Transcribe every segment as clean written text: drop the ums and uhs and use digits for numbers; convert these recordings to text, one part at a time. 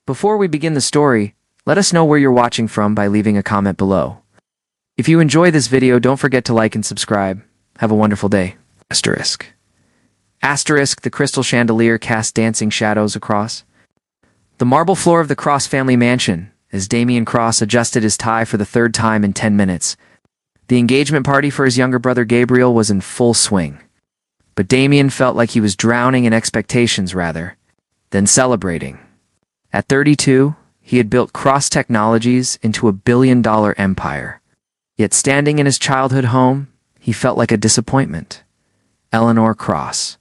Before we begin the story, let us know where you're watching from by leaving a comment below. If you enjoy this video, don't forget to like and subscribe. Have a wonderful day. Asterisk. Asterisk, the crystal chandelier cast dancing shadows across the marble floor of the Cross family mansion as Damien Cross adjusted his tie for the third time in 10 minutes. The engagement party for his younger brother Gabriel was in full swing. But Damien felt like he was drowning in expectations rather than celebrating. At 32, he had built Cross Technologies into a billion-dollar empire. Yet standing in his childhood home, he felt like a disappointment. Eleanor Cross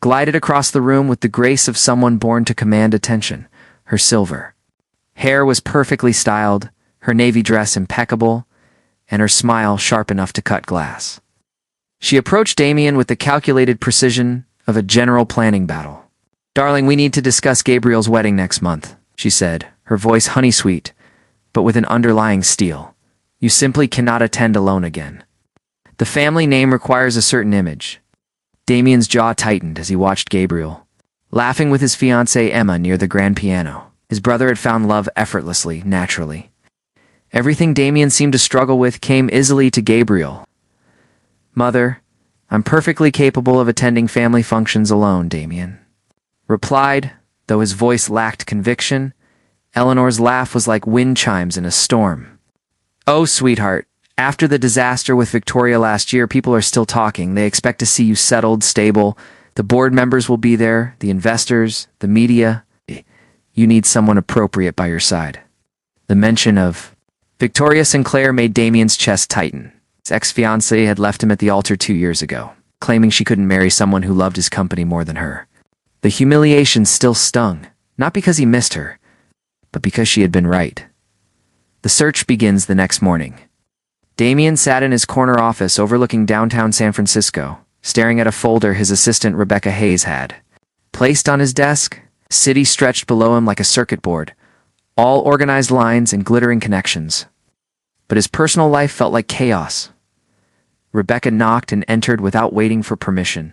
glided across the room with the grace of someone born to command attention. Her silver hair was perfectly styled, her navy dress impeccable, and her smile sharp enough to cut glass. She approached Damien with the calculated precision of a general planning battle. "Darling, we need to discuss Gabriel's wedding next month," she said, her voice honey-sweet, but with an underlying steel. "You simply cannot attend alone again. The family name requires a certain image." Damien's jaw tightened as he watched Gabriel, laughing with his fiancée Emma near the grand piano. His brother had found love effortlessly, naturally. Everything Damien seemed to struggle with came easily to Gabriel. "Mother, I'm perfectly capable of attending family functions alone," Damien replied, though his voice lacked conviction. Eleanor's laugh was like wind chimes in a storm. "Oh, sweetheart, after the disaster with Victoria last year, people are still talking. They expect to see you settled, stable. The board members will be there, the investors, the media. You need someone appropriate by your side." The mention of Victoria Sinclair made Damien's chest tighten. His ex-fiancée had left him at the altar 2 years ago, claiming she couldn't marry someone who loved his company more than her. The humiliation still stung, not because he missed her, but because she had been right. The search begins the next morning. Damien sat in his corner office overlooking downtown San Francisco, staring at a folder his assistant Rebecca Hayes had placed on his desk. City stretched below him like a circuit board, all organized lines and glittering connections. But his personal life felt like chaos. Rebecca knocked and entered without waiting for permission,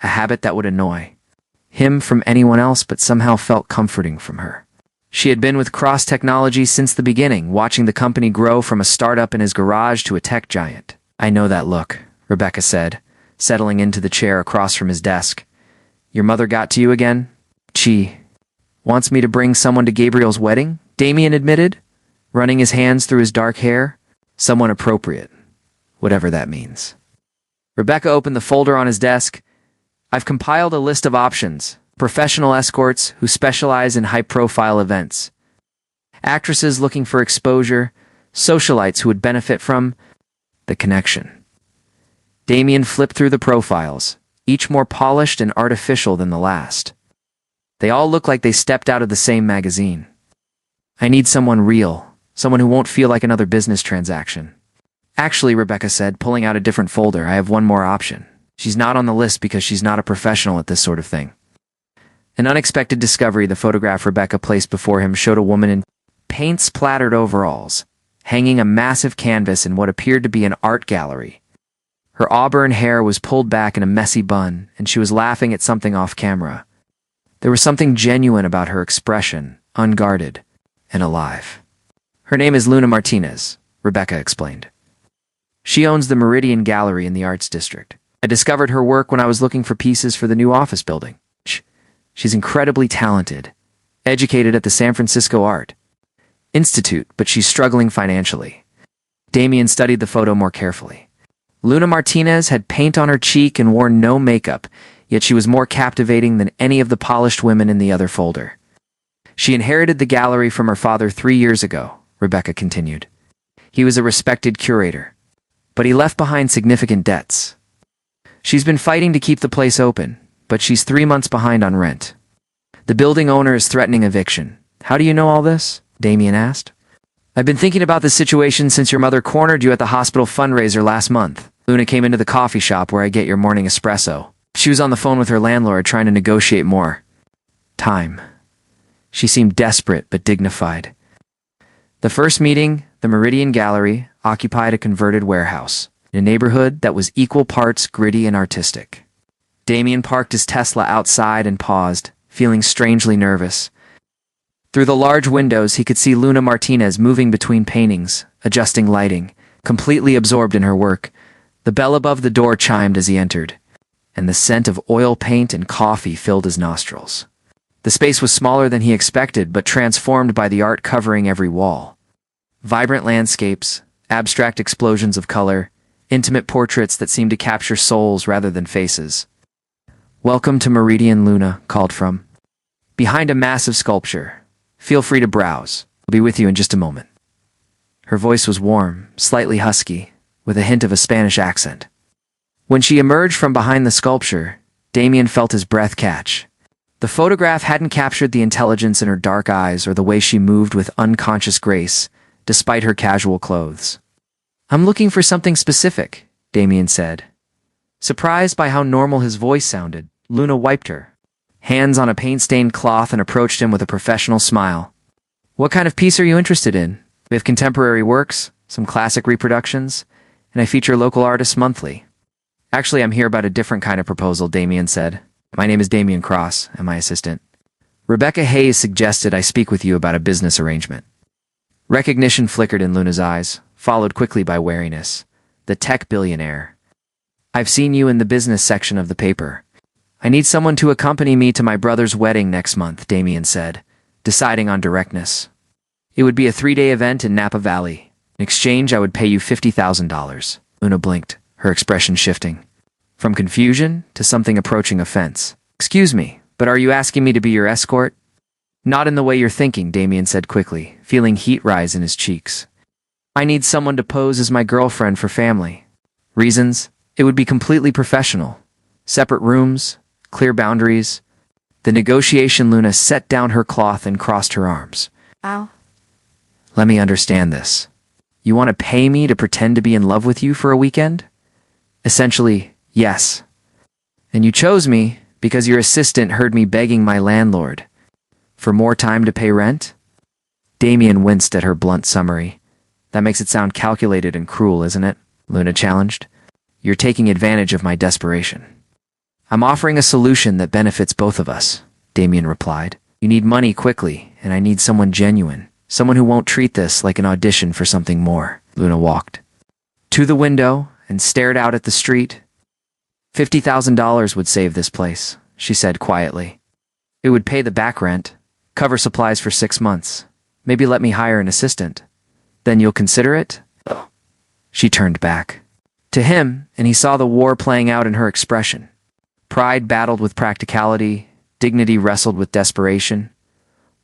a habit that would annoy him from anyone else but somehow felt comforting from her. She had been with Cross Technology since the beginning, watching the company grow from a startup in his garage to a tech giant. "I know that look," Rebecca said, settling into the chair across from his desk. "Your mother got to you again?" "She wants me to bring someone to Gabriel's wedding," Damien admitted, running his hands through his dark hair. "Someone appropriate, whatever that means." Rebecca opened the folder on his desk. "I've compiled a list of options. Professional escorts who specialize in high-profile events, actresses looking for exposure, socialites who would benefit from the connection." Damien flipped through the profiles, each more polished and artificial than the last. They all look like they stepped out of the same magazine. "I need someone real, someone who won't feel like another business transaction." "Actually," Rebecca said, pulling out a different folder, "I have one more option. She's not on the list because she's not a professional at this sort of thing." An unexpected discovery. The photograph Rebecca placed before him showed a woman in paint-splattered overalls, hanging a massive canvas in what appeared to be an art gallery. Her auburn hair was pulled back in a messy bun, and she was laughing at something off camera. There was something genuine about her expression, unguarded and alive. "Her name is Luna Martinez," Rebecca explained. "She owns the Meridian Gallery in the Arts District. I discovered her work when I was looking for pieces for the new office building. She's incredibly talented, educated at the San Francisco Art Institute, but she's struggling financially." Damien studied the photo more carefully. Luna Martinez had paint on her cheek and wore no makeup, yet she was more captivating than any of the polished women in the other folder. "She inherited the gallery from her father 3 years ago," Rebecca continued. "He was a respected curator, but he left behind significant debts. She's been fighting to keep the place open, but she's 3 months behind on rent. The building owner is threatening eviction." "How do you know all this?" Damien asked. "I've been thinking about this situation since your mother cornered you at the hospital fundraiser last month. Luna came into the coffee shop where I get your morning espresso. She was on the phone with her landlord trying to negotiate more time. She seemed desperate but dignified. The first meeting, the Meridian Gallery, occupied a converted warehouse in a neighborhood that was equal parts gritty and artistic. Damien parked his Tesla outside and paused, feeling strangely nervous. Through the large windows, he could see Luna Martinez moving between paintings, adjusting lighting, completely absorbed in her work. The bell above the door chimed as he entered, and the scent of oil paint and coffee filled his nostrils. The space was smaller than he expected, but transformed by the art covering every wall. Vibrant landscapes, abstract explosions of color, intimate portraits that seemed to capture souls rather than faces. "Welcome to Meridian," Luna called from behind a massive sculpture. "Feel free to browse. I'll be with you in just a moment." Her voice was warm, slightly husky, with a hint of a Spanish accent. When she emerged from behind the sculpture, Damien felt his breath catch. The photograph hadn't captured the intelligence in her dark eyes or the way she moved with unconscious grace, despite her casual clothes. "I'm looking for something specific," Damien said. Surprised by how normal his voice sounded, Luna wiped her hands on a paint-stained cloth and approached him with a professional smile. "What kind of piece are you interested in? We have contemporary works, some classic reproductions, and I feature local artists monthly." "Actually, I'm here about a different kind of proposal," Damien said. "My name is Damien Cross, and my assistant Rebecca Hayes suggested I speak with you about a business arrangement." Recognition flickered in Luna's eyes, followed quickly by wariness. "The tech billionaire. I've seen you in the business section of the paper. I need someone to accompany me to my brother's wedding next month," Damien said, deciding on directness. "It would be a 3-day event in Napa Valley. In exchange, I would pay you $50,000. Luna blinked, her expression shifting from confusion to something approaching offense. "Excuse me, but are you asking me to be your escort?" "Not in the way you're thinking," Damien said quickly, feeling heat rise in his cheeks. "I need someone to pose as my girlfriend for family reasons. It would be completely professional. Separate rooms, clear boundaries." The negotiation. Luna set down her cloth and crossed her arms. Ow. "Let me understand this. You want to pay me to pretend to be in love with you for a weekend?" "Essentially, yes. And you chose me because your assistant heard me begging my landlord for more time to pay rent?" Damien winced at her blunt summary. "That makes it sound calculated and cruel, isn't it?" Luna challenged. "You're taking advantage of my desperation." "I'm offering a solution that benefits both of us," Damien replied. "You need money quickly, and I need someone genuine. Someone who won't treat this like an audition for something more." Luna walked to the window and stared out at the street. $50,000 would save this place, she said quietly. "It would pay the back rent, cover supplies for 6 months. Maybe let me hire an assistant. Then you'll consider it?" She turned back to him, and he saw the war playing out in her expression. Pride battled with practicality, dignity wrestled with desperation.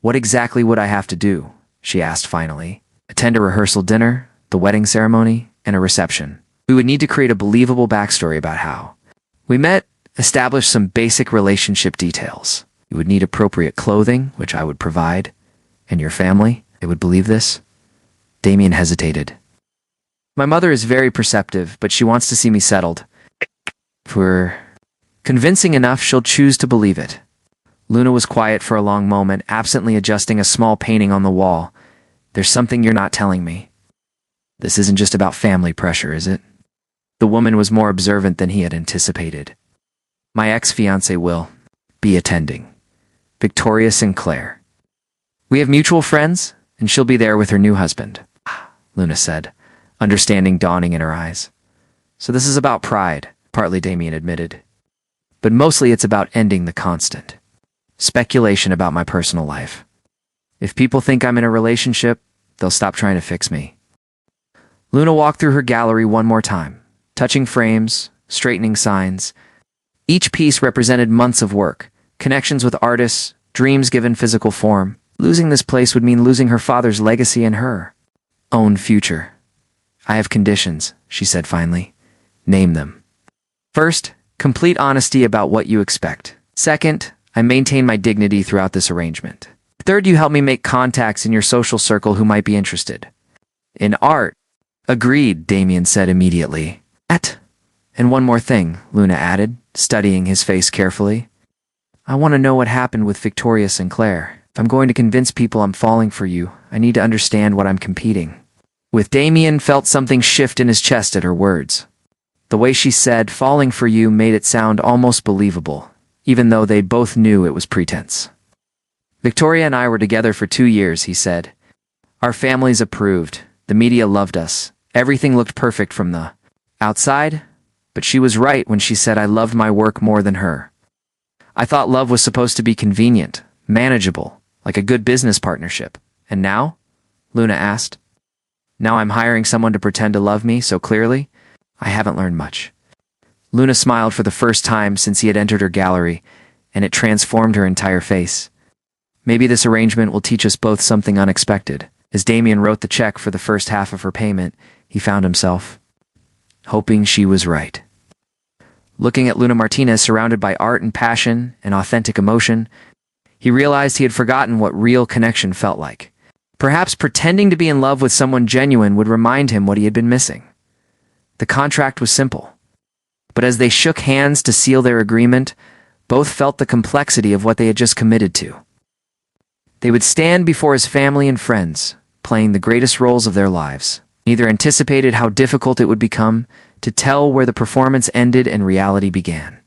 "What exactly would I have to do?" she asked finally. "Attend a rehearsal dinner, the wedding ceremony, and a reception. We would need to create a believable backstory about how we met, establish some basic relationship details. You would need appropriate clothing, which I would provide. And your family, they would believe this?" Damien hesitated. "My mother is very perceptive, but she wants to see me settled. If we're convincing enough, she'll choose to believe it." Luna was quiet for a long moment, absently adjusting a small painting on the wall. "There's something you're not telling me. This isn't just about family pressure, is it?" The woman was more observant than he had anticipated. "My ex-fiancé will be attending. Victoria Sinclair. We have mutual friends, and she'll be there with her new husband," Luna said, understanding dawning in her eyes. "So this is about pride," partly Damien admitted. "But mostly it's about ending the constant speculation about my personal life. If people think I'm in a relationship, they'll stop trying to fix me." Luna walked through her gallery one more time, touching frames, straightening signs. Each piece represented months of work, connections with artists, dreams given physical form. Losing this place would mean losing her father's legacy and her own future. "I have conditions," she said finally. "Name them." "First, complete honesty about what you expect. Second, I maintain my dignity throughout this arrangement. Third, you help me make contacts in your social circle who might be interested in art." "Agreed," Damien said immediately. And one more thing," Luna added, studying his face carefully. "I want to know what happened with Victoria Sinclair. If I'm going to convince people I'm falling for you, I need to understand what I'm competing with." Damien felt something shift in his chest at her words. The way she said, "falling for you," made it sound almost believable, even though they both knew it was pretense. Victoria and I were together for 2 years, he said. Our families approved. The media loved us. Everything looked perfect from the outside, but she was right when she said I loved my work more than her. I thought love was supposed to be convenient, manageable, like a good business partnership. And now? Luna asked. Now I'm hiring someone to pretend to love me so clearly? I haven't learned much. Luna smiled for the first time since he had entered her gallery, and it transformed her entire face. Maybe this arrangement will teach us both something unexpected. As Damien wrote the check for the first half of her payment, he found himself hoping she was right. Looking at Luna Martinez surrounded by art and passion and authentic emotion, he realized he had forgotten what real connection felt like. Perhaps pretending to be in love with someone genuine would remind him what he had been missing. The contract was simple, but as they shook hands to seal their agreement, both felt the complexity of what they had just committed to. They would stand before his family and friends, playing the greatest roles of their lives. Neither anticipated how difficult it would become to tell where the performance ended and reality began.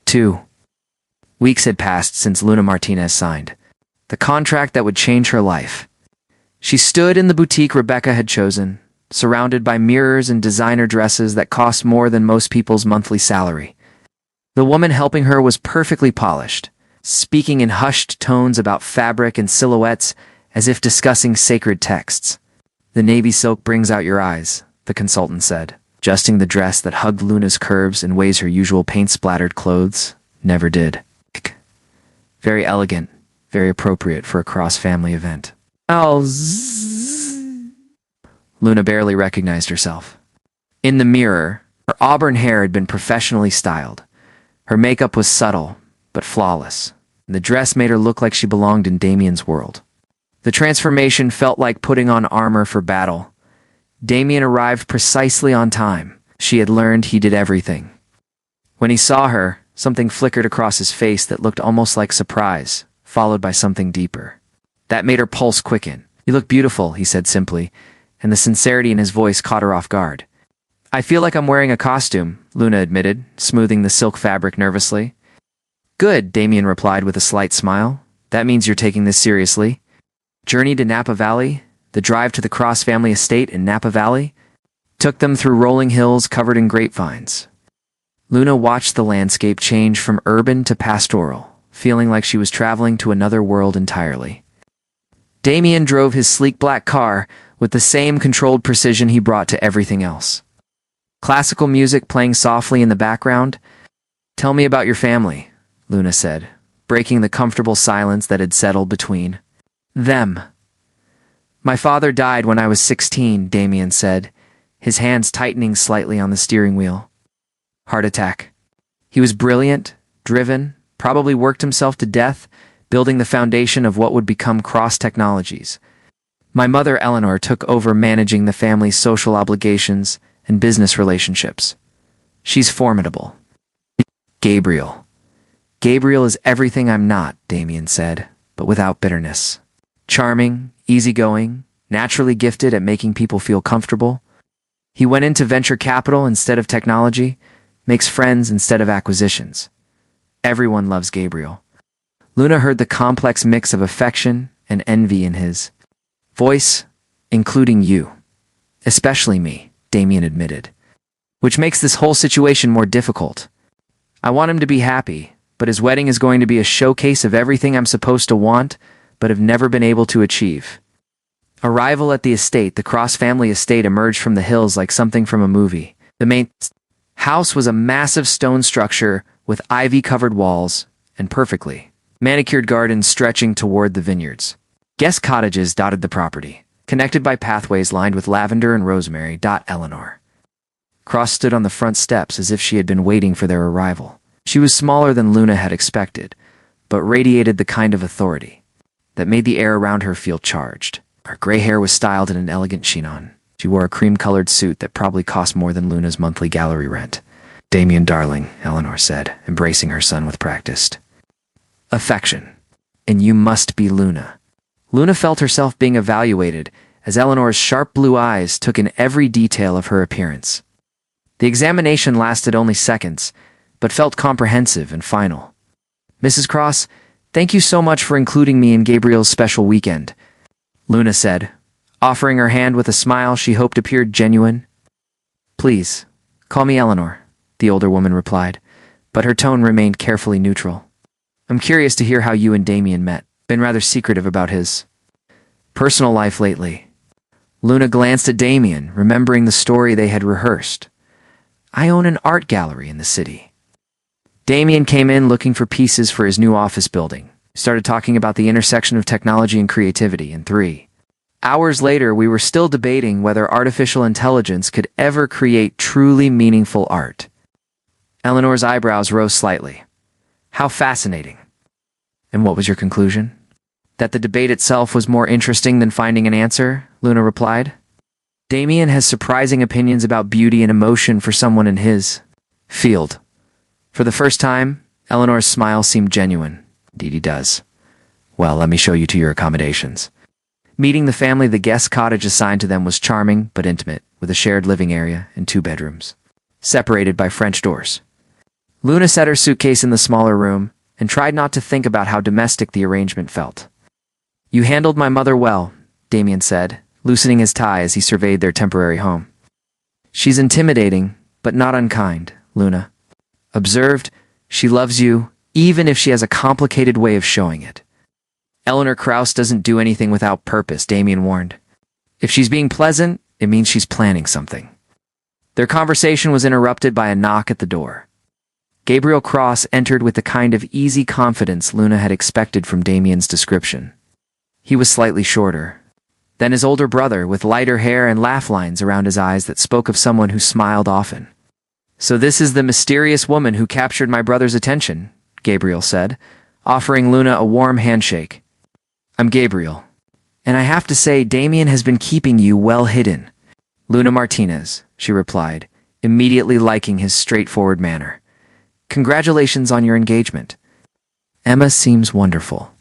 2 weeks had passed since Luna Martinez signed the contract that would change her life. She stood in the boutique Rebecca had chosen, surrounded by mirrors and designer dresses that cost more than most people's monthly salary. The woman helping her was perfectly polished, speaking in hushed tones about fabric and silhouettes as if discussing sacred texts. The navy silk brings out your eyes, the consultant said, adjusting the dress that hugged Luna's curves in ways her usual paint-splattered clothes never did. Very elegant, very appropriate for a cross-family event. Luna barely recognized herself. In the mirror, her auburn hair had been professionally styled. Her makeup was subtle, but flawless, and the dress made her look like she belonged in Damien's world. The transformation felt like putting on armor for battle. Damien arrived precisely on time. She had learned he did everything. When he saw her, something flickered across his face that looked almost like surprise, followed by something deeper. That made her pulse quicken. You look beautiful, he said simply, and the sincerity in his voice caught her off guard. I feel like I'm wearing a costume, Luna admitted, smoothing the silk fabric nervously. Good, Damien replied with a slight smile. That means you're taking this seriously. Journey to Napa Valley, the drive to the Cross family estate in Napa Valley, took them through rolling hills covered in grapevines. Luna watched the landscape change from urban to pastoral, feeling like she was traveling to another world entirely. Damien drove his sleek black car with the same controlled precision he brought to everything else. Classical music playing softly in the background. Tell me about your family, Luna said, breaking the comfortable silence that had settled between them. My father died when I was 16, Damien said, his hands tightening slightly on the steering wheel. Heart attack. He was brilliant, driven, probably worked himself to death, building the foundation of what would become Cross Technologies. My mother, Eleanor, took over managing the family's social obligations and business relationships. She's formidable. Gabriel. Gabriel is everything I'm not, Damien said, but without bitterness. Charming, easygoing, naturally gifted at making people feel comfortable. He went into venture capital instead of technology, makes friends instead of acquisitions. Everyone loves Gabriel. Luna heard the complex mix of affection and envy in his voice, including you. Especially me, Damien admitted. Which makes this whole situation more difficult. I want him to be happy, but his wedding is going to be a showcase of everything I'm supposed to want, but have never been able to achieve. Arrival at the estate, the Cross family estate, emerged from the hills like something from a movie. The main house was a massive stone structure with ivy-covered walls and perfectly manicured gardens stretching toward the vineyards. Guest cottages dotted the property, connected by pathways lined with lavender and rosemary. Eleanor. Cross stood on the front steps as if she had been waiting for their arrival. She was smaller than Luna had expected, but radiated the kind of authority that made the air around her feel charged. Her gray hair was styled in an elegant chignon. She wore a cream-colored suit that probably cost more than Luna's monthly gallery rent. Damien, darling, Eleanor said, embracing her son with practiced affection. And you must be Luna. Luna felt herself being evaluated as Eleanor's sharp blue eyes took in every detail of her appearance. The examination lasted only seconds, but felt comprehensive and final. Mrs. Cross, Thank you so much for including me in Gabriel's special weekend, Luna said, offering her hand with a smile she hoped appeared genuine. Please, call me Eleanor, the older woman replied, but her tone remained carefully neutral. I'm curious to hear how you and Damien met. Been rather secretive about his personal life lately. Luna glanced at Damien, remembering the story they had rehearsed. I own an art gallery in the city. Damien came in looking for pieces for his new office building. Started talking about the intersection of technology and creativity, and 3 hours later we were still debating whether artificial intelligence could ever create truly meaningful art. Eleanor's eyebrows rose slightly. How fascinating. And what was your conclusion? That the debate itself was more interesting than finding an answer, Luna replied. Damien has surprising opinions about beauty and emotion for someone in his field. For the first time, Eleanor's smile seemed genuine. Indeed he does. Well, let me show you to your accommodations. Meeting the family, the guest cottage assigned to them was charming but intimate, with a shared living area and 2 bedrooms, separated by French doors. Luna set her suitcase in the smaller room and tried not to think about how domestic the arrangement felt. You handled my mother well, Damien said, loosening his tie as he surveyed their temporary home. She's intimidating, but not unkind, Luna observed. She loves you, even if she has a complicated way of showing it. Eleanor Krauss doesn't do anything without purpose, Damien warned. If she's being pleasant, it means she's planning something. Their conversation was interrupted by a knock at the door. Gabriel Cross entered with the kind of easy confidence Luna had expected from Damien's description. He was slightly shorter than his older brother, with lighter hair and laugh lines around his eyes that spoke of someone who smiled often. So this is the mysterious woman who captured my brother's attention, Gabriel said, offering Luna a warm handshake. I'm Gabriel, and I have to say Damien has been keeping you well hidden. Luna Martinez, she replied, immediately liking his straightforward manner. Congratulations on your engagement. Emma seems wonderful.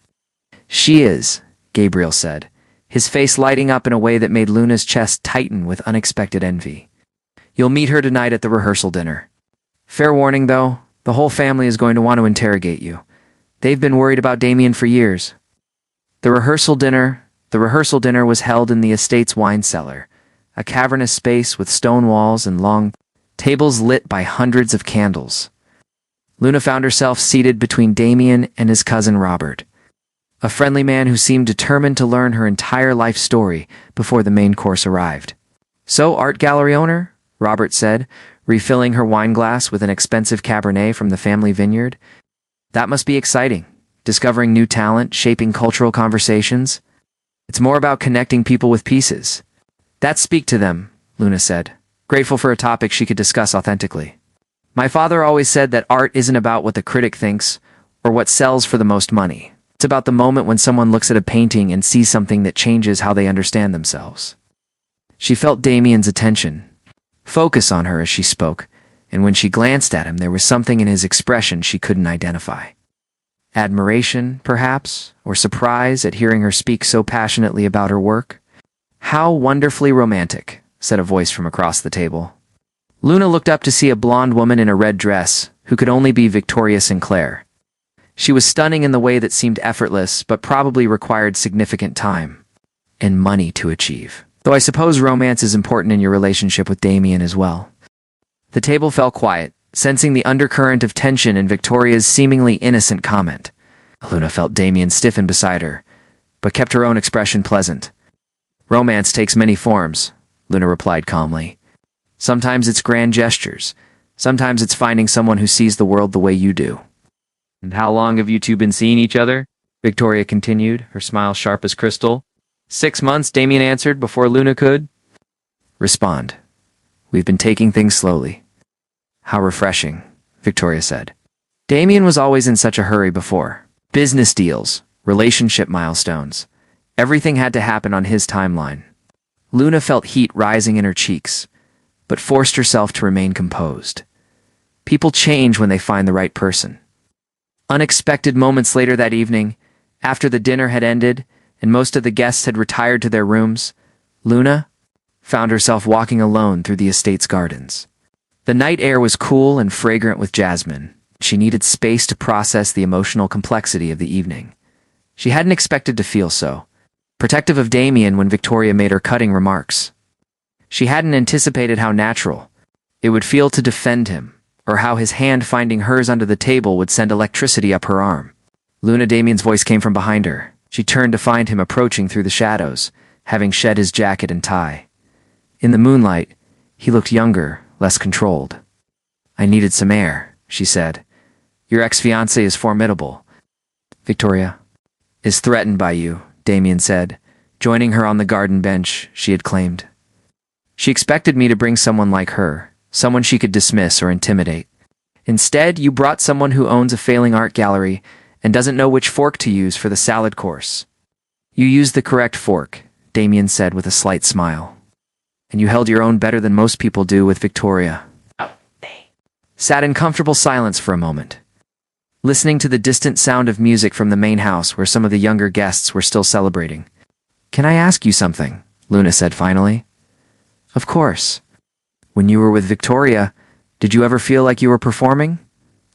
She is, Gabriel said, his face lighting up in a way that made Luna's chest tighten with unexpected envy. You'll meet her tonight at the rehearsal dinner. Fair warning, though, the whole family is going to want to interrogate you. They've been worried about Damien for years. The rehearsal dinner was held in the estate's wine cellar, a cavernous space with stone walls and long tables lit by hundreds of candles. Luna found herself seated between Damien and his cousin Robert, a friendly man who seemed determined to learn her entire life story before the main course arrived. So, art gallery owner? Robert said, refilling her wine glass with an expensive Cabernet from the family vineyard. That must be exciting. Discovering new talent, shaping cultural conversations. It's more about connecting people with pieces. That's speak to them, Luna said, grateful for a topic she could discuss authentically. My father always said that art isn't about what the critic thinks or what sells for the most money. It's about the moment when someone looks at a painting and sees something that changes how they understand themselves. She felt Damien's attention focus on her as she spoke, and when she glanced at him, there was something in his expression she couldn't identify. Admiration, perhaps, or surprise at hearing her speak so passionately about her work? How wonderfully romantic, said a voice from across the table. Luna looked up to see a blonde woman in a red dress, who could only be Victoria Sinclair. She was stunning in the way that seemed effortless, but probably required significant time and money to achieve. Though I suppose romance is important in your relationship with Damien as well. The table fell quiet, sensing the undercurrent of tension in Victoria's seemingly innocent comment. Luna felt Damien stiffen beside her, but kept her own expression pleasant. Romance takes many forms, Luna replied calmly. Sometimes it's grand gestures. Sometimes it's finding someone who sees the world the way you do. And how long have you two been seeing each other? Victoria continued, her smile sharp as crystal. 6 months, Damien answered before Luna could respond. We've been taking things slowly. How refreshing, Victoria said. Damien was always in such a hurry before. Business deals, relationship milestones. Everything had to happen on his timeline. Luna felt heat rising in her cheeks, but forced herself to remain composed. People change when they find the right person. Unexpected moments later that evening, after the dinner had ended and most of the guests had retired to their rooms, Luna found herself walking alone through the estate's gardens. The night air was cool and fragrant with jasmine, She needed space to process the emotional complexity of the evening. She hadn't expected to feel so protective of Damien when Victoria made her cutting remarks. She hadn't anticipated how natural it would feel to defend him, or how his hand finding hers under the table would send electricity up her arm. Luna, Damien's voice came from behind her. She turned to find him approaching through the shadows, having shed his jacket and tie. In the moonlight, he looked younger, less controlled. "I needed some air," she said. "Your ex-fiancé is formidable." "Victoria is threatened by you," Damien said, joining her on the garden bench she had claimed. "She expected me to bring someone like her, someone she could dismiss or intimidate. Instead, you brought someone who owns a failing art gallery and doesn't know which fork to use for the salad course." "You used the correct fork," Damien said with a slight smile. "And you held your own better than most people do with Victoria." They sat in comfortable silence for a moment, listening to the distant sound of music from the main house where some of the younger guests were still celebrating. "Can I ask you something?" Luna said finally. "Of course. When you were with Victoria, did you ever feel like you were performing?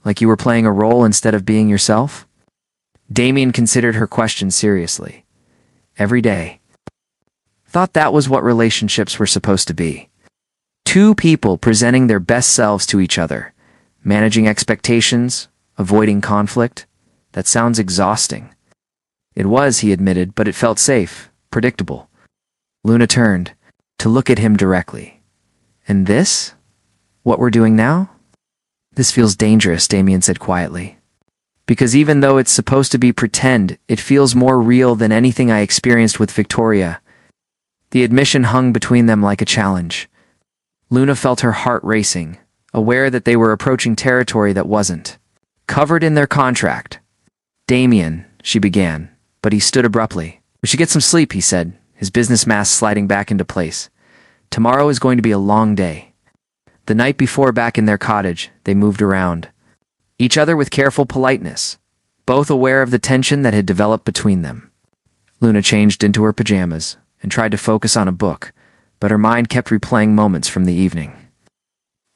Like you were playing a role instead of being yourself?" Damien considered her question seriously. "Every day. Thought that was what relationships were supposed to be. Two people presenting their best selves to each other, managing expectations, avoiding conflict. That sounds exhausting." It was, he admitted, but it felt safe, predictable. Luna turned to look at him directly. "And this? What we're doing now?" "This feels dangerous," Damien said quietly. "Because even though it's supposed to be pretend, it feels more real than anything I experienced with Victoria." The admission hung between them like a challenge. Luna felt her heart racing, aware that they were approaching territory that wasn't covered in their contract. "Damien," she began, but he stood abruptly. "We should get some sleep," he said, his business mask sliding back into place. "Tomorrow is going to be a long day." The night before, back in their cottage, they moved around each other with careful politeness, both aware of the tension that had developed between them. Luna changed into her pajamas and tried to focus on a book, but her mind kept replaying moments from the evening.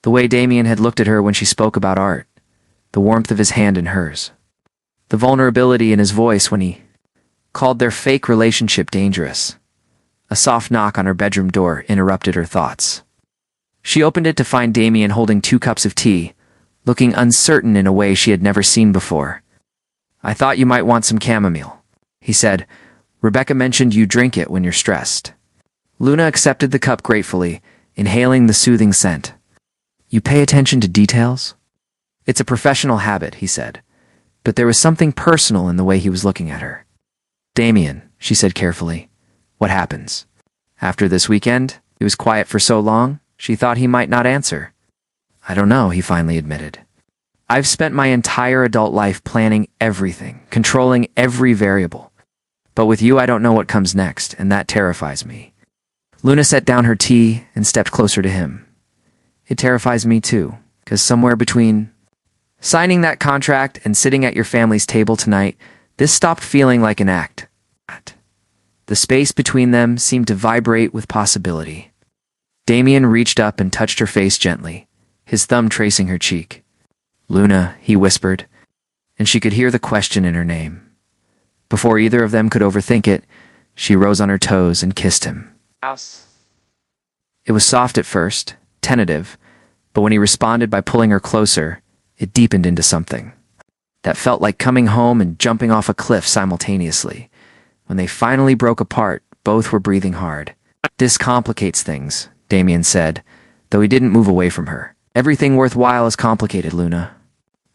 The way Damien had looked at her when she spoke about art, the warmth of his hand in hers, the vulnerability in his voice when he called their fake relationship dangerous. A soft knock on her bedroom door interrupted her thoughts. She opened it to find Damien holding 2 cups of tea, looking uncertain in a way she had never seen before. "I thought you might want some chamomile," he said. "Rebecca mentioned you drink it when you're stressed." Luna accepted the cup gratefully, inhaling the soothing scent. "You pay attention to details?" "It's a professional habit," he said, but there was something personal in the way he was looking at her. "Damien," she said carefully, "what happens after this weekend?" It was quiet for so long, she thought he might not answer. "I don't know," he finally admitted. "I've spent my entire adult life planning everything, controlling every variable. But with you, I don't know what comes next, and that terrifies me." Luna set down her tea and stepped closer to him. "It terrifies me too, because somewhere between signing that contract and sitting at your family's table tonight, this stopped feeling like an act. The space between them seemed to vibrate with possibility." Damien reached up and touched her face gently, his thumb tracing her cheek. "Luna," he whispered, and she could hear the question in her name. Before either of them could overthink it, she rose on her toes and kissed him. It was soft at first, tentative, but when he responded by pulling her closer, it deepened into something that felt like coming home and jumping off a cliff simultaneously. When they finally broke apart, both were breathing hard. "This complicates things," Damien said, though he didn't move away from her. "Everything worthwhile is complicated," Luna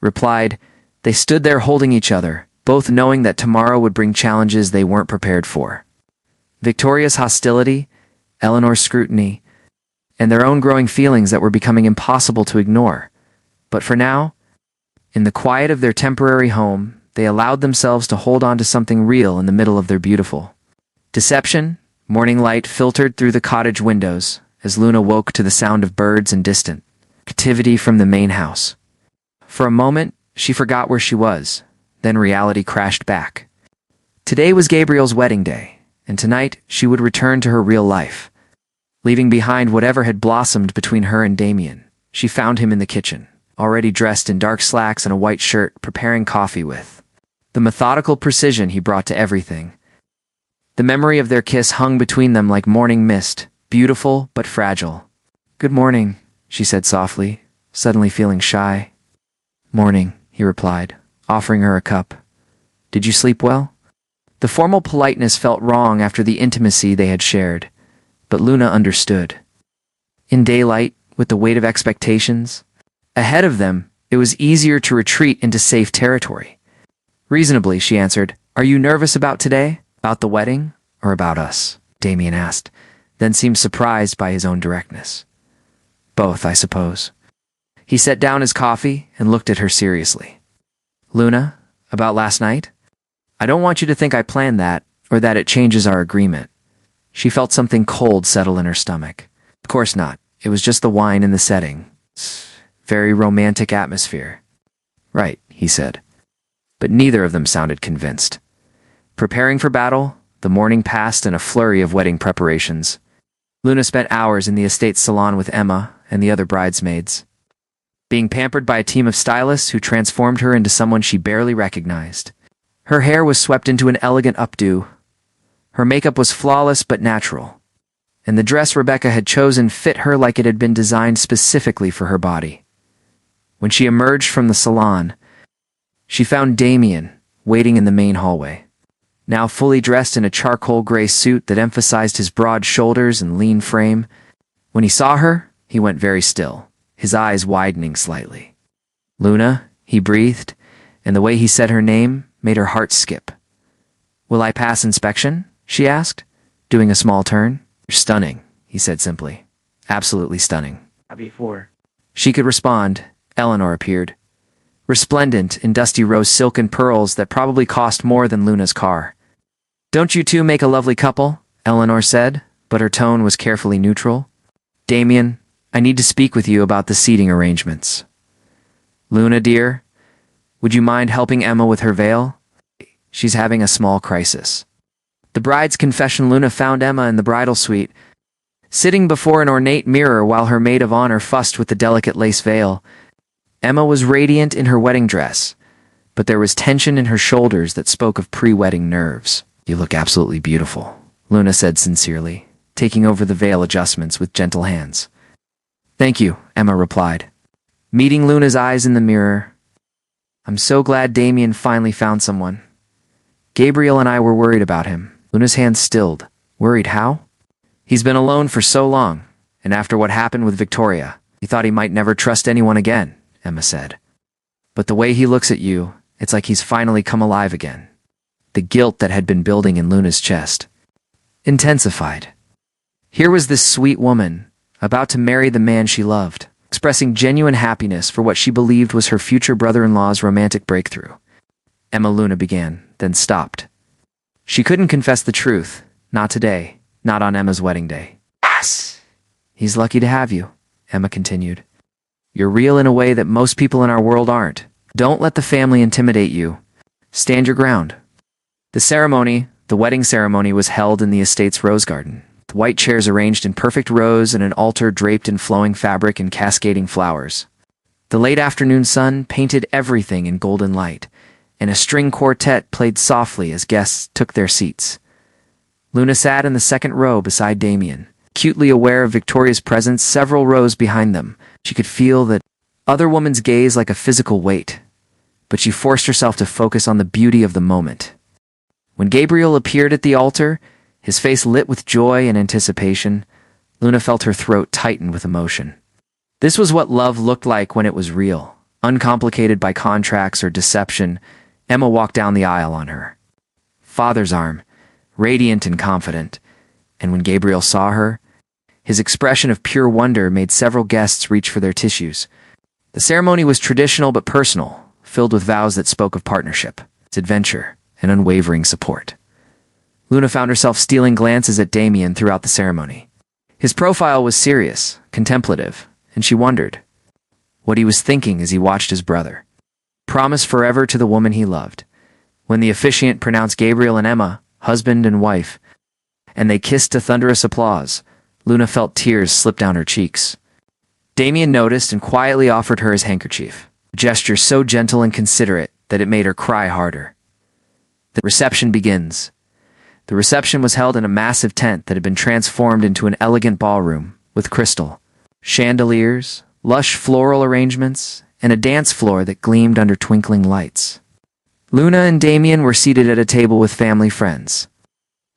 replied. They stood there holding each other, both knowing that tomorrow would bring challenges they weren't prepared for. Victoria's hostility, Eleanor's scrutiny, and their own growing feelings that were becoming impossible to ignore. But for now, in the quiet of their temporary home, they allowed themselves to hold on to something real in the middle of their beautiful deception. Morning light filtered through the cottage windows as Luna woke to the sound of birds and distant activity from the main house. For a moment, she forgot where she was, then reality crashed back. Today was Gabriel's wedding day, and tonight she would return to her real life. Leaving behind whatever had blossomed between her and Damien, she found him in the kitchen, already dressed in dark slacks and a white shirt, preparing coffee with the methodical precision he brought to everything. The memory of their kiss hung between them like morning mist, beautiful but fragile. "Good morning," she said softly, suddenly feeling shy. "Morning," he replied, offering her a cup. "Did you sleep well?" The formal politeness felt wrong after the intimacy they had shared, but Luna understood. In daylight, with the weight of expectations ahead of them, it was easier to retreat into safe territory. Reasonably, she answered, "Are you nervous about today? About the wedding? Or about us?" Damien asked, then seemed surprised by his own directness. "Both, I suppose." He set down his coffee and looked at her seriously. "Luna, about last night? I don't want you to think I planned that, or that it changes our agreement." She felt something cold settle in her stomach. Of course not. It was just the wine and the setting. Very romantic atmosphere. "Right," he said. But neither of them sounded convinced. Preparing for battle, the morning passed in a flurry of wedding preparations. Luna spent hours in the estate's salon with Emma and the other bridesmaids, being pampered by a team of stylists who transformed her into someone she barely recognized. Her hair was swept into an elegant updo. Her makeup was flawless but natural, and the dress Rebecca had chosen fit her like it had been designed specifically for her body. When she emerged from the salon, she found Damien waiting in the main hallway, now fully dressed in a charcoal gray suit that emphasized his broad shoulders and lean frame. When he saw her, he went very still, his eyes widening slightly. "Luna," he breathed, and the way he said her name made her heart skip. "Will I pass inspection?" she asked, doing a small turn. "You're stunning," he said simply. "Absolutely stunning." Before she could respond, Eleanor appeared, resplendent in dusty rose silk and pearls that probably cost more than Luna's car. "Don't you two make a lovely couple?" Eleanor said, but her tone was carefully neutral. "Damien, I need to speak with you about the seating arrangements." "Luna, dear, would you mind helping Emma with her veil? She's having a small crisis." The bride's confession. Luna found Emma in the bridal suite, sitting before an ornate mirror while her maid of honor fussed with the delicate lace veil. Emma was radiant in her wedding dress, but there was tension in her shoulders that spoke of pre-wedding nerves. "You look absolutely beautiful," Luna said sincerely, taking over the veil adjustments with gentle hands. "Thank you," Emma replied, meeting Luna's eyes in the mirror. "I'm so glad Damien finally found someone. Gabriel and I were worried about him." Luna's hands stilled. "Worried how?" "He's been alone for so long, and after what happened with Victoria, he thought he might never trust anyone again," Emma said. "But the way he looks at you, it's like he's finally come alive again." The guilt that had been building in Luna's chest intensified. Here was this sweet woman, about to marry the man she loved, expressing genuine happiness for what she believed was her future brother-in-law's romantic breakthrough. Luna began, then stopped. She couldn't confess the truth, not today, not on Emma's wedding day. "Yes, he's lucky to have you," Emma continued. "You're real in a way that most people in our world aren't. Don't let the family intimidate you. Stand your ground." The wedding ceremony was held in the estate's rose garden. The white chairs arranged in perfect rows and an altar draped in flowing fabric and cascading flowers. The late afternoon sun painted everything in golden light, and a string quartet played softly as guests took their seats. Luna sat in the second row beside Damien, acutely aware of Victoria's presence several rows behind them. She could feel that other woman's gaze like a physical weight, but she forced herself to focus on the beauty of the moment. When Gabriel appeared at the altar, his face lit with joy and anticipation, Luna felt her throat tighten with emotion. This was what love looked like when it was real, uncomplicated by contracts or deception. Emma walked down the aisle on her father's arm, radiant and confident, and when Gabriel saw her, his expression of pure wonder made several guests reach for their tissues. The ceremony was traditional but personal, filled with vows that spoke of partnership, adventure, and unwavering support. Luna found herself stealing glances at Damien throughout the ceremony. His profile was serious, contemplative, and she wondered what he was thinking as he watched his brother promise forever to the woman he loved. When the officiant pronounced Gabriel and Emma husband and wife, and they kissed to thunderous applause, Luna felt tears slip down her cheeks. Damien noticed and quietly offered her his handkerchief, a gesture so gentle and considerate that it made her cry harder. The reception begins. The reception was held in a massive tent that had been transformed into an elegant ballroom with crystal, chandeliers, lush floral arrangements, and a dance floor that gleamed under twinkling lights. Luna and Damien were seated at a table with family friends,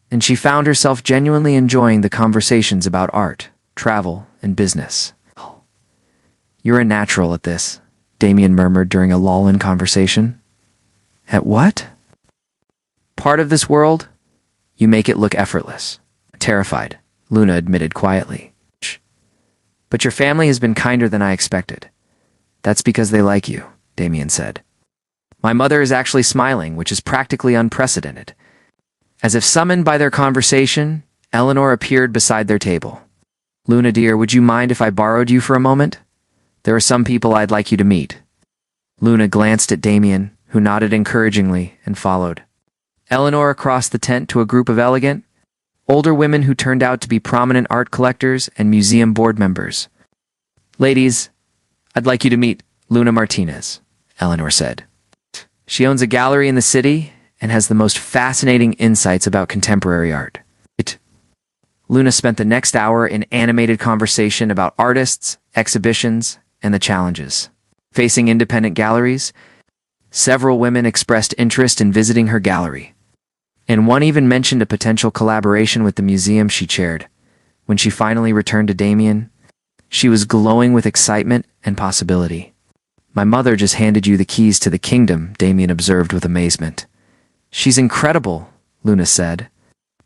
and she found herself genuinely enjoying the conversations about art, travel, and business. "You're a natural at this," Damien murmured during a lull in conversation. "At what?" "Part of this world? You make it look effortless." Terrified, Luna admitted quietly. "But your family has been kinder than I expected." "That's because they like you," Damien said. "My mother is actually smiling, which is practically unprecedented." As if summoned by their conversation, Eleanor appeared beside their table. "Luna dear, would you mind if I borrowed you for a moment? There are some people I'd like you to meet." Luna glanced at Damien, who nodded encouragingly and followed Eleanor across the tent to a group of elegant, older women who turned out to be prominent art collectors and museum board members. "Ladies, I'd like you to meet Luna Martinez," Eleanor said. "She owns a gallery in the city and has the most fascinating insights about contemporary art." Luna spent the next hour in animated conversation about artists, exhibitions, and the challenges facing independent galleries. Several women expressed interest in visiting her gallery, and one even mentioned a potential collaboration with the museum she chaired. When she finally returned to Damien, she was glowing with excitement and possibility. "My mother just handed you the keys to the kingdom," Damien observed with amazement. "She's incredible," Luna said.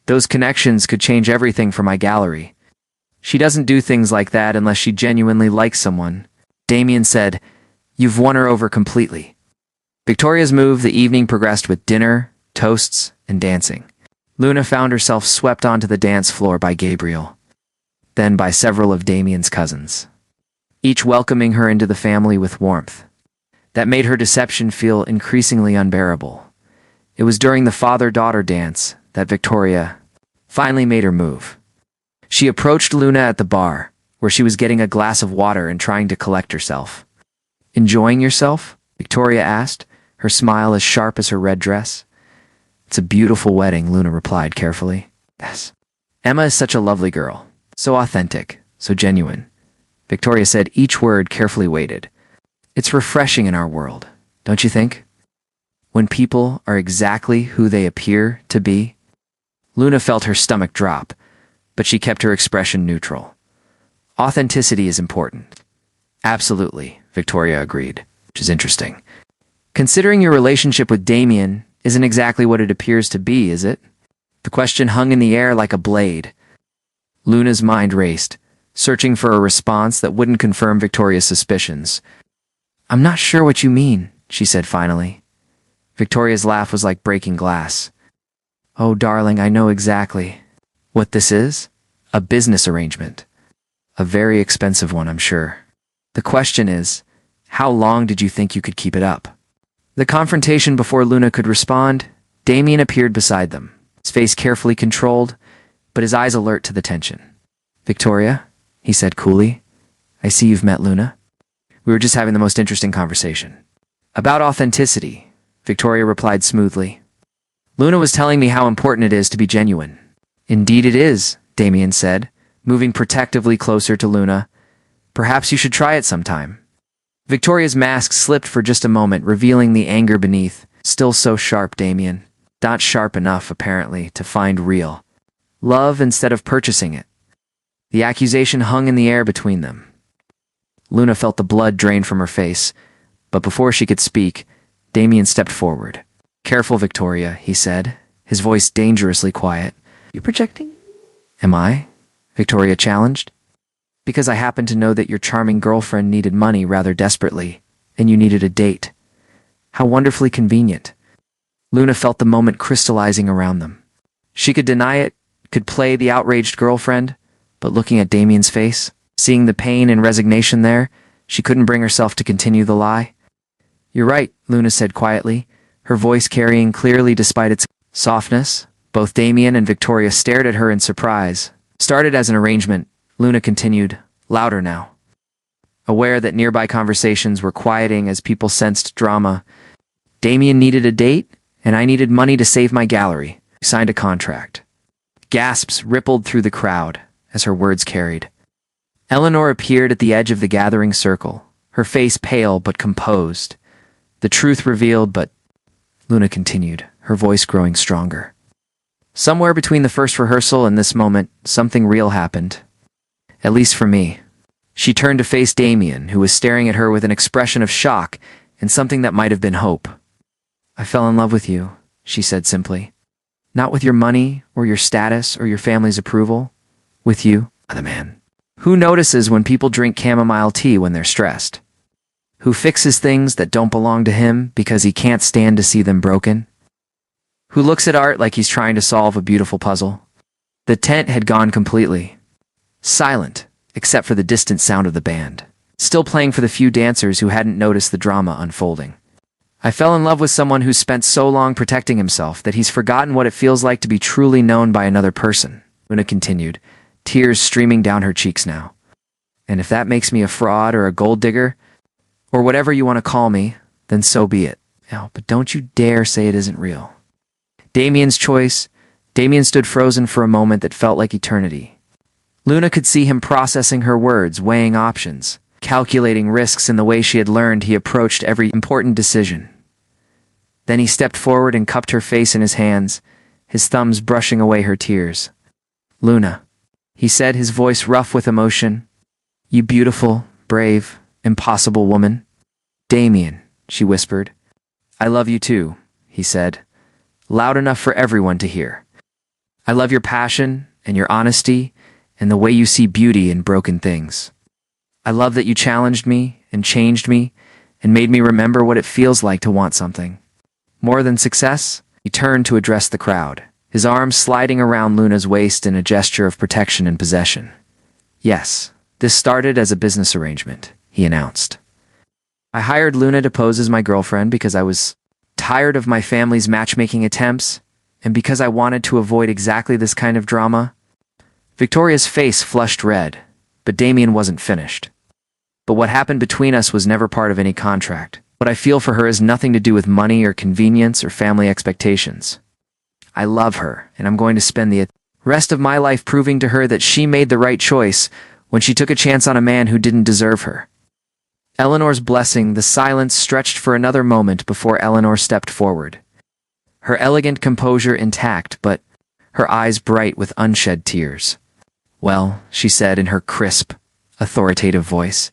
"Those connections could change everything for my gallery." "She doesn't do things like that unless she genuinely likes someone," Damien said. "You've won her over completely." Victoria's move the evening progressed with dinner, toasts, and dancing. Luna found herself swept onto the dance floor by Gabriel, then by several of Damien's cousins, each welcoming her into the family with warmth. That made her deception feel increasingly unbearable. It was during the father-daughter dance that Victoria finally made her move. She approached Luna at the bar, where she was getting a glass of water and trying to collect herself. "Enjoying yourself?" Victoria asked, her smile as sharp as her red dress. "It's a beautiful wedding," Luna replied carefully. "Yes. Emma is such a lovely girl. So authentic, so genuine." Victoria said, each word carefully weighted. "It's refreshing in our world, don't you think? When people are exactly who they appear to be." Luna felt her stomach drop, but she kept her expression neutral. "Authenticity is important." "Absolutely," Victoria agreed, which is interesting. "Considering your relationship with Damien isn't exactly what it appears to be, is it?" The question hung in the air like a blade. Luna's mind raced, searching for a response that wouldn't confirm Victoria's suspicions. "I'm not sure what you mean," she said finally. Victoria's laugh was like breaking glass. "Oh, darling, I know exactly what this is. A business arrangement. A very expensive one, I'm sure. The question is, how long did you think you could keep it up?" The confrontation before Luna could respond, Damien appeared beside them, his face carefully controlled, but his eyes alert to the tension. "Victoria," he said coolly, "I see you've met Luna. We were just having the most interesting conversation." "About authenticity," Victoria replied smoothly. "Luna was telling me how important it is to be genuine." "Indeed it is," Damien said, moving protectively closer to Luna. "Perhaps you should try it sometime." Victoria's mask slipped for just a moment, revealing the anger beneath. "Still so sharp, Damien. Not sharp enough, apparently, to find real love instead of purchasing it." The accusation hung in the air between them. Luna felt the blood drain from her face, but before she could speak, Damien stepped forward. "Careful, Victoria," he said, his voice dangerously quiet. "You projecting?" "Am I?" Victoria challenged. "Because I happen to know that your charming girlfriend needed money rather desperately, and you needed a date. How wonderfully convenient." Luna felt the moment crystallizing around them. She could deny it, could play the outraged girlfriend, but looking at Damien's face, seeing the pain and resignation there, she couldn't bring herself to continue the lie. "You're right," Luna said quietly, her voice carrying clearly despite its softness. Both Damien and Victoria stared at her in surprise. "Started as an arrangement," Luna continued, louder now. aware that nearby conversations were quieting as people sensed drama. Damien needed a date, and I needed money to save my gallery. We signed a contract. Gasps rippled through the crowd as her words carried. Eleanor appeared at the edge of the gathering circle, her face pale but composed. The truth revealed, but Luna continued, her voice growing stronger. Somewhere between the first rehearsal and this moment, something real happened. At least for me. She turned to face Damien, who was staring at her with an expression of shock and something that might have been hope. I fell in love with you, she said simply. Not with your money, or your status, or your family's approval. With you, the man. Who notices when people drink chamomile tea when they're stressed? Who fixes things that don't belong to him because he can't stand to see them broken? Who looks at art like he's trying to solve a beautiful puzzle? The tent had gone completely silent, except for the distant sound of the band, still playing for the few dancers who hadn't noticed the drama unfolding. I fell in love with someone who spent so long protecting himself that he's forgotten what it feels like to be truly known by another person, Luna continued, tears streaming down her cheeks now. And if that makes me a fraud or a gold digger, or whatever you want to call me, then so be it. Oh, but don't you dare say it isn't real. Damien's choice. Damien stood frozen for a moment that felt like eternity. Luna could see him processing her words, weighing options, calculating risks in the way she had learned he approached every important decision. Then he stepped forward and cupped her face in his hands, his thumbs brushing away her tears. Luna, he said, his voice rough with emotion. You beautiful, brave, impossible woman. Damien, she whispered. I love you too, he said, loud enough for everyone to hear. I love your passion and your honesty and the way you see beauty in broken things. I love that you challenged me and changed me and made me remember what it feels like to want something. More than success, he turned to address the crowd, his arms sliding around Luna's waist in a gesture of protection and possession. Yes, this started as a business arrangement, he announced. I hired Luna to pose as my girlfriend because I was tired of my family's matchmaking attempts and because I wanted to avoid exactly this kind of drama. Victoria's face flushed red, but Damien wasn't finished. But what happened between us was never part of any contract. What I feel for her has nothing to do with money or convenience or family expectations. I love her, and I'm going to spend the rest of my life proving to her that she made the right choice when she took a chance on a man who didn't deserve her. Eleanor's blessing, the silence stretched for another moment before Eleanor stepped forward. Her elegant composure intact, but her eyes bright with unshed tears. Well, she said in her crisp, authoritative voice.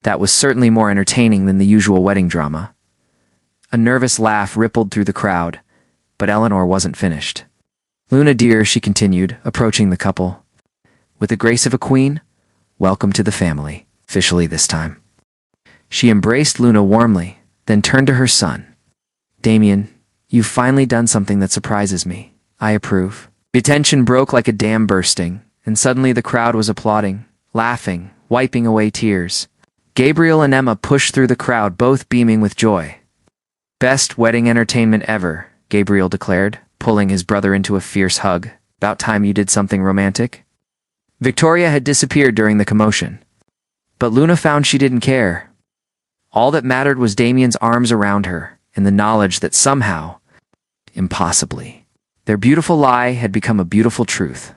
That was certainly more entertaining than the usual wedding drama. A nervous laugh rippled through the crowd, but Eleanor wasn't finished. Luna dear, she continued, approaching the couple. With the grace of a queen, welcome to the family, officially this time. She embraced Luna warmly, then turned to her son. Damien, you've finally done something that surprises me. I approve. The tension broke like a dam bursting, and suddenly the crowd was applauding, laughing, wiping away tears. Gabriel and Emma pushed through the crowd, both beaming with joy. Best wedding entertainment ever, Gabriel declared, pulling his brother into a fierce hug. About time you did something romantic. Victoria had disappeared during the commotion. But Luna found she didn't care. All that mattered was Damien's arms around her, and the knowledge that somehow, impossibly, their beautiful lie had become a beautiful truth.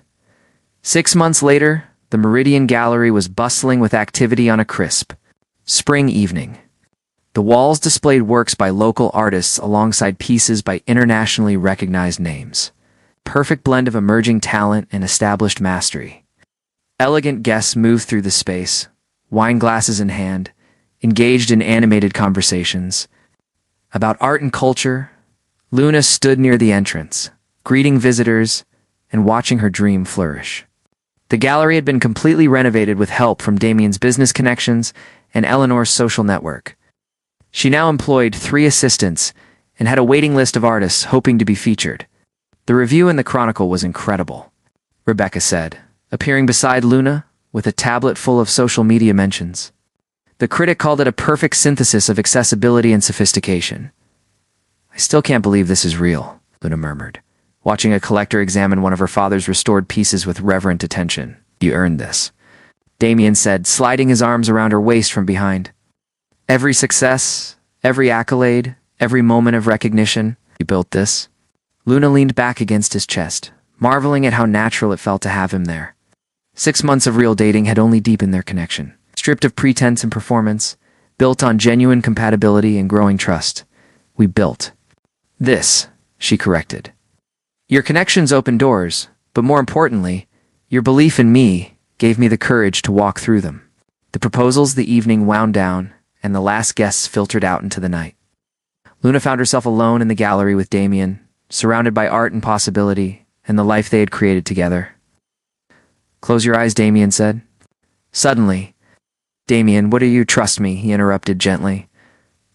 6 months later, the Meridian Gallery was bustling with activity on a crisp spring evening. The walls displayed works by local artists alongside pieces by internationally recognized names. Perfect blend of emerging talent and established mastery. Elegant guests moved through the space, wine glasses in hand, engaged in animated conversations. About art and culture, Luna stood near the entrance, greeting visitors and watching her dream flourish. The gallery had been completely renovated with help from Damien's business connections and Eleanor's social network. She now employed 3 assistants and had a waiting list of artists hoping to be featured. The review in the Chronicle was incredible, Rebecca said, appearing beside Luna with a tablet full of social media mentions. The critic called it a perfect synthesis of accessibility and sophistication. I still can't believe this is real, Luna murmured, watching a collector examine one of her father's restored pieces with reverent attention. You earned this. Damien said, sliding his arms around her waist from behind. Every success, every accolade, every moment of recognition, you built this. Luna leaned back against his chest, marveling at how natural it felt to have him there. 6 months of real dating had only deepened their connection. Stripped of pretense and performance, built on genuine compatibility and growing trust. We built this, she corrected. Your connections opened doors, but more importantly, your belief in me gave me the courage to walk through them. The proposals the evening wound down, and the last guests filtered out into the night. Luna found herself alone in the gallery with Damien, surrounded by art and possibility, and the life they had created together. Close your eyes, Damien said. Suddenly, Damien, what are you? Trust me, he interrupted gently.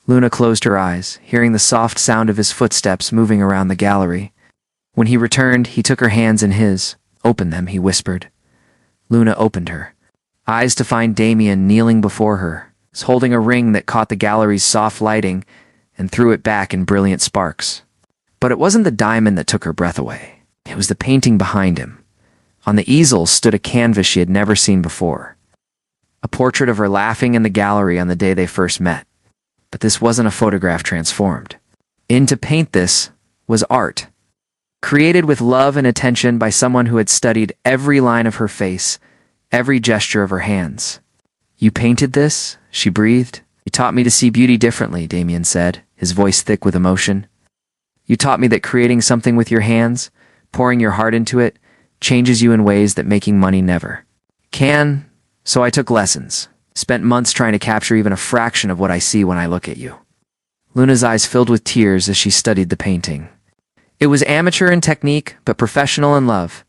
Luna closed her eyes, hearing the soft sound of his footsteps moving around the gallery. When he returned, he took her hands in his. Open them, he whispered. Luna opened her eyes to find Damien kneeling before her, holding a ring that caught the gallery's soft lighting and threw it back in brilliant sparks. But it wasn't the diamond that took her breath away. It was the painting behind him. On the easel stood a canvas she had never seen before. A portrait of her laughing in the gallery on the day they first met. But this wasn't a photograph transformed. To paint this was art. Created with love and attention by someone who had studied every line of her face, every gesture of her hands. You painted this? She breathed. You taught me to see beauty differently, Damien said, his voice thick with emotion. You taught me that creating something with your hands, pouring your heart into it, changes you in ways that making money never can. So I took lessons, spent months trying to capture even a fraction of what I see when I look at you. Luna's eyes filled with tears as she studied the painting. It was amateur in technique, but professional in love.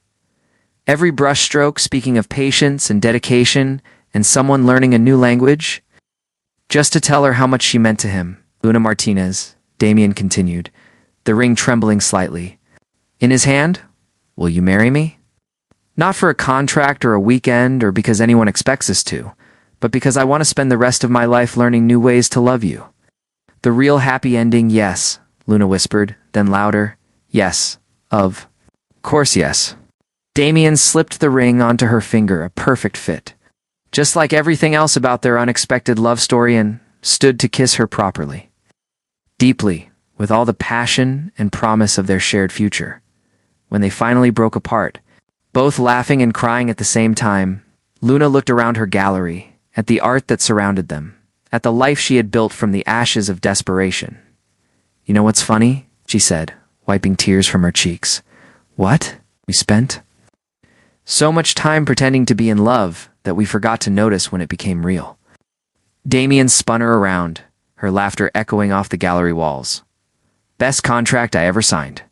Every brushstroke speaking of patience and dedication and someone learning a new language. Just to tell her how much she meant to him, Luna Martinez, Damien continued, the ring trembling slightly. In his hand, will you marry me? Not for a contract or a weekend or because anyone expects us to, but because I want to spend the rest of my life learning new ways to love you. The real happy ending, yes, Luna whispered, then louder, yes, of course yes. Damien slipped the ring onto her finger, a perfect fit. Just like everything else about their unexpected love story, and stood to kiss her properly. Deeply, with all the passion and promise of their shared future. When they finally broke apart, both laughing and crying at the same time, Luna looked around her gallery, at the art that surrounded them, at the life she had built from the ashes of desperation. You know what's funny? She said, wiping tears from her cheeks. What? We spent so much time pretending to be in love that we forgot to notice when it became real. Damien spun her around, her laughter echoing off the gallery walls. Best contract I ever signed.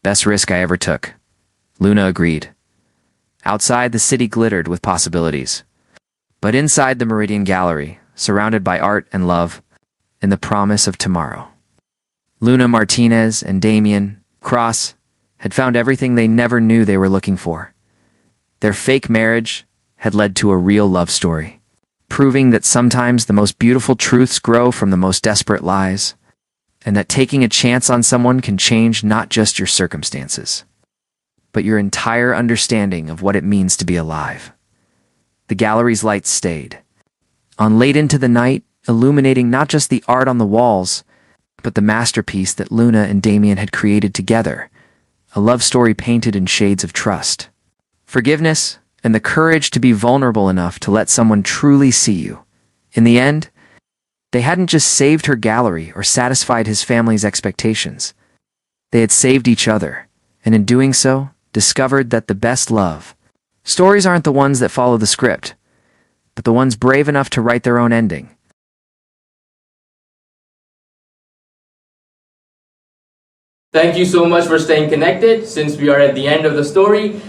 Best risk I ever took. Luna agreed. Outside, the city glittered with possibilities. But inside the Meridian Gallery, surrounded by art and love, and the promise of tomorrow. Luna Martinez and Damien Cross had found everything they never knew they were looking for. Their fake marriage had led to a real love story, proving that sometimes the most beautiful truths grow from the most desperate lies, and that taking a chance on someone can change not just your circumstances, but your entire understanding of what it means to be alive. The gallery's lights stayed on late into the night, illuminating not just the art on the walls, but the masterpiece that Luna and Damien had created together, a love story painted in shades of trust, forgiveness, and the courage to be vulnerable enough to let someone truly see you. In the end, they hadn't just saved her gallery or satisfied his family's expectations. They had saved each other, and in doing so, discovered that the best love stories aren't the ones that follow the script, but the ones brave enough to write their own ending. Thank you so much for staying connected. Since we are at the end of the story,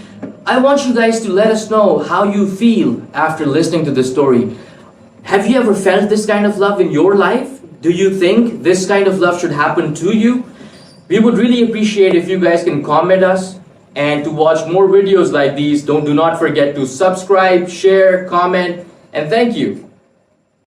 I want you guys to let us know how you feel after listening to the story. Have you ever felt this kind of love in your life? Do you think this kind of love should happen to you? We would really appreciate if you guys can comment us. And to watch more videos like these, do not forget to subscribe, share, comment, and thank you.